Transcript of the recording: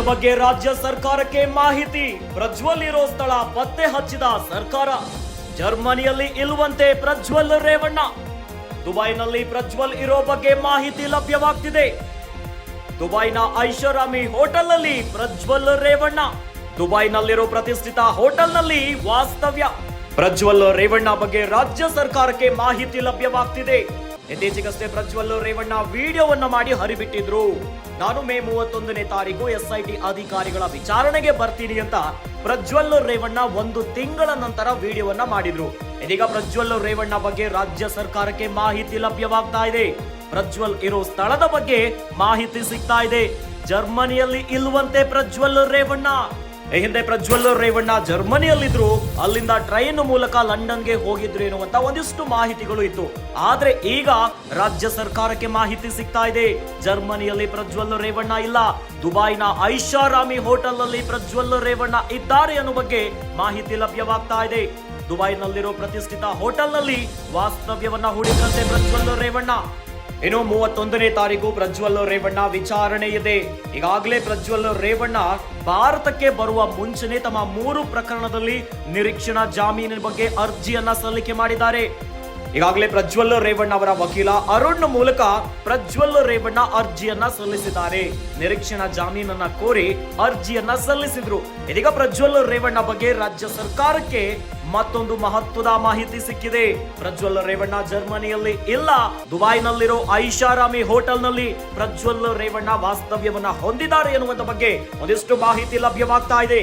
ಬಗ್ಗೆ ರಾಜ್ಯ ಸರ್ಕಾರಕ್ಕೆ ಮಾಹಿತಿ. ಪ್ರಜ್ವಲ್ ಇರೋ ಸ್ಥಳ ಪತ್ತೆ ಹಚ್ಚಿದ ಸರ್ಕಾರ. ಜರ್ಮನಿಯಲ್ಲಿ ಇಲ್ಲವಂತೆ ಪ್ರಜ್ವಲ್ ರೇವಣ್ಣ. ದುಬೈನಲ್ಲಿ ಪ್ರಜ್ವಲ್ ಇರೋ ಬಗ್ಗೆ ಮಾಹಿತಿ ಲಭ್ಯವಾಗ್ತಿದೆ. ದುಬೈನ ಐಷಾರಾಮಿ ಹೋಟೆಲ್ನಲ್ಲಿ ಪ್ರಜ್ವಲ್ ರೇವಣ್ಣ. ದುಬೈನಲ್ಲಿರೋ ಪ್ರತಿಷ್ಠಿತ ಹೋಟೆಲ್ನಲ್ಲಿ ವಾಸ್ತವ್ಯ. ಪ್ರಜ್ವಲ್ ರೇವಣ್ಣ ಬಗ್ಗೆ ರಾಜ್ಯ ಸರ್ಕಾರಕ್ಕೆ ಮಾಹಿತಿ ಲಭ್ಯವಾಗ್ತಿದೆ. ಇತ್ತೀಚೆಗಷ್ಟೇ ಪ್ರಜ್ವಲ್ ರೇವಣ್ಣ ವಿಡಿಯೋವನ್ನ ಮಾಡಿ ಹರಿಬಿಟ್ಟಿದ್ರು. ನಾನು ಮೇ 31ನೇ ತಾರೀಕು SIT ಅಧಿಕಾರಿಗಳ ವಿಚಾರಣೆಗೆ ಬರ್ತೀನಿ ಅಂತ ಪ್ರಜ್ವಲ್ ರೇವಣ್ಣ 1 ತಿಂಗಳ ನಂತರ ವಿಡಿಯೋವನ್ನ ಮಾಡಿದ್ರು. ಇದೀಗ ಪ್ರಜ್ವಲ್ ರೇವಣ್ಣ ಬಗ್ಗೆ ರಾಜ್ಯ ಸರ್ಕಾರಕ್ಕೆ ಮಾಹಿತಿ ಲಭ್ಯವಾಗ್ತಾ ಇದೆ. ಪ್ರಜ್ವಲ್ ಇರೋ ಸ್ಥಳದ ಬಗ್ಗೆ ಮಾಹಿತಿ ಸಿಗ್ತಾ ಇದೆ. ಜರ್ಮನಿಯಲ್ಲಿ ಇಲ್ವಂತೆ ಪ್ರಜ್ವಲ್ ರೇವಣ್ಣ. ಈ ಹಿಂದೆ ಪ್ರಜ್ವಲ್ ರೇವಣ್ಣ ಜರ್ಮನಿಯಲ್ಲಿದ್ರು, ಅಲ್ಲಿಂದ ಟ್ರೈನ್ ಮೂಲಕ ಲಂಡನ್ಗೆ ಹೋಗಿದ್ರು ಎನ್ನುವಂತ ಒಂದಿಷ್ಟು ಮಾಹಿತಿಗಳು ಇತ್ತು. ಆದ್ರೆ ಈಗ ರಾಜ್ಯ ಸರ್ಕಾರಕ್ಕೆ ಮಾಹಿತಿ ಸಿಗ್ತಾ ಇದೆ. ಜರ್ಮನಿಯಲ್ಲಿ ಪ್ರಜ್ವಲ್ ರೇವಣ್ಣ ಇಲ್ಲ, ದುಬೈನ ಐಷಾರಾಮಿ ಹೋಟೆಲ್ ನಲ್ಲಿ ಪ್ರಜ್ವಲ್ ರೇವಣ್ಣ ಇದ್ದಾರೆ ಅನ್ನೋ ಬಗ್ಗೆ ಮಾಹಿತಿ ಲಭ್ಯವಾಗ್ತಾ ಇದೆ. ದುಬೈನಲ್ಲಿರೋ ಪ್ರತಿಷ್ಠಿತ ಹೋಟೆಲ್ ನಲ್ಲಿ ವಾಸ್ತವ್ಯವನ್ನ ಹೂಡಿದಂತೆ ಪ್ರಜ್ವಲ್ ರೇವಣ್ಣ. ಇನ್ನು 31ನೇ ತಾರೀಕು ಪ್ರಜ್ವಲ್ ರೇವಣ್ಣ ವಿಚಾರಣೆ ಇದೆ. ಈಗಾಗಲೇ ಪ್ರಜ್ವಲ್ ರೇವಣ್ಣ ಭಾರತಕ್ಕೆ ಬರುವ ಮುಂಚೆನೆ ತಮ್ಮ 3 ಪ್ರಕರಣದಲ್ಲಿ ನಿರೀಕ್ಷಣಾ ಜಾಮೀನಿನ ಬಗ್ಗೆ ಅರ್ಜಿಯನ್ನ ಸಲ್ಲಿಕೆ ಮಾಡಿದ್ದಾರೆ. ಈಗಾಗಲೇ ಪ್ರಜ್ವಲ್ ರೇವಣ್ಣ ಅವರ ವಕೀಲ ಅರುಣ್ ಮೂಲಕ ಪ್ರಜ್ವಲ್ ರೇವಣ್ಣ ಅರ್ಜಿಯನ್ನ ಸಲ್ಲಿಸಿದ್ದಾರೆ. ನಿರೀಕ್ಷಣಾ ಜಾಮೀನನ್ನ ಕೋರಿ ಅರ್ಜಿಯನ್ನ ಸಲ್ಲಿಸಿದ್ರು. ಇದೀಗ ಪ್ರಜ್ವಲ್ ರೇವಣ್ಣ ಬಗ್ಗೆ ರಾಜ್ಯ ಸರ್ಕಾರಕ್ಕೆ ಮತ್ತೊಂದು ಮಹತ್ವದ ಮಾಹಿತಿ ಸಿಕ್ಕಿದೆ. ಪ್ರಜ್ವಲ್ ರೇವಣ್ಣ ಜರ್ಮನಿಯಲ್ಲಿ ಇಲ್ಲ, ದುಬೈನಲ್ಲಿರೋ ಐಷಾರಾಮಿ ಹೋಟೆಲ್ ನಲ್ಲಿ ಪ್ರಜ್ವಲ್ ರೇವಣ್ಣ ವಾಸ್ತವ್ಯವನ್ನ ಹೊಂದಿದ್ದಾರೆ ಎನ್ನುವಂತ ಬಗ್ಗೆ ಒಂದಿಷ್ಟು ಮಾಹಿತಿ ಲಭ್ಯವಾಗ್ತಾ ಇದೆ.